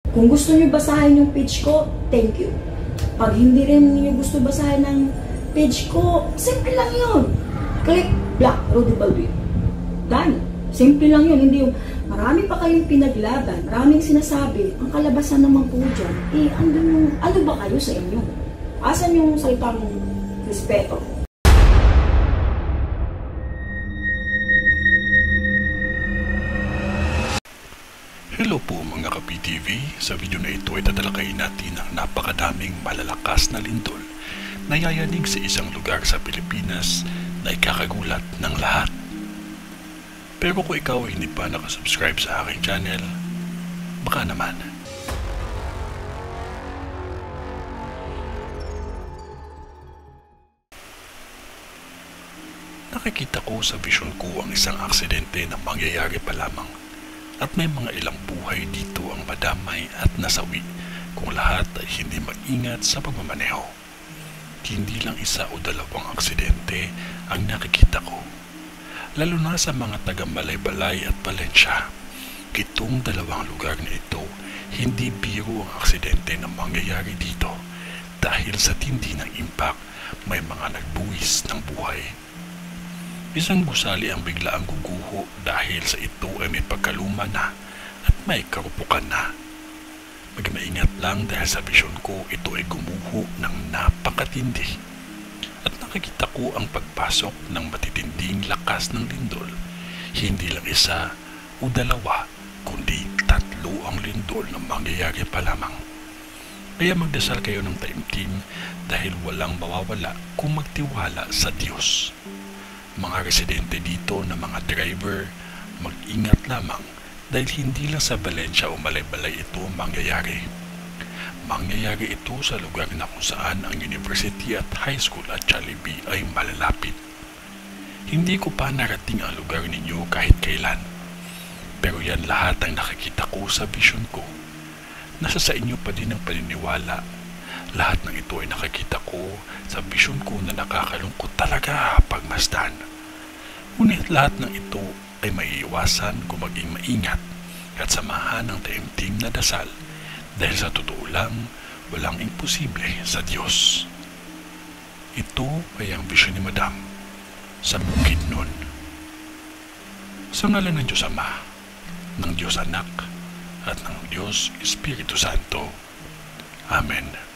Kung gusto nyo basahin yung page ko, thank you. Pag hindi rin nyo gusto basahin ng page ko, simple lang yun. Click Black Rudy Balduino. Done. Simple lang yun. Hindi yung marami pa kayong pinaglaban, maraming sinasabi, ang kalabasan naman po dyan, ano ba kayo sa inyo? Asan yung salitang respeto? Hello po mga ka-PTV, sa video na ito ay tatalakayin natin ang napakadaming malalakas na lindol na yayanig sa isang lugar sa Pilipinas na ikakagulat ng lahat. Pero kung ikaw ay hindi pa nakasubscribe sa aking channel, baka naman. Nakikita ko sa vision ko ang isang aksidente na mangyayari pa lamang. At may mga ilang buhay dito ang madamay at nasawi kung lahat ay hindi maingat sa pagmamaneho. Hindi lang isa o dalawang aksidente ang nakikita ko. Lalo na sa mga taga Balay-Balay at Valencia. Itong dalawang lugar na ito, hindi biro ang aksidente na mangyayari dito dahil sa tindi ng impact may mga nagbuwis ng buhay. Isang gusali ang bigla ang guguho dahil sa ito ay may pagkaluma na at may karupukan na. Magmaingat lang dahil sa bisyon ko ito ay gumuho ng napakatindi. At nakikita ko ang pagpasok ng matitinding lakas ng lindol. Hindi lang isa o dalawa, kundi 3 ang lindol na mangyayari pa lamang. Kaya magdasal kayo ng taimtim dahil walang mawawala kung magtiwala sa Diyos. Mga residente dito na mga driver, mag-ingat lamang dahil hindi lang sa Valencia o Balay-Balay ito mangyayari. Mangyayari ito sa lugar na kung saan ang University at High School at Jollibee ay malalapit. Hindi ko pa narating ang lugar ninyo kahit kailan. Pero yan lahat ang nakikita ko sa vision ko. Nasa sa inyo pa din ang paniniwala. Lahat ng ito ay nakikita ko sa vision ko na nakakalungkot talaga pagmasdan. Ngunit lahat ng ito ay maiiwasan kung maging maingat at samahan ng taimtim na dasal dahil sa totoo lang, walang imposible sa Diyos. Ito ay ang vision ni Madam sa Bukidnon. Sa ngalan ng Diyos Ama, ng Diyos Anak, at ng Diyos Espiritu Santo. Amen.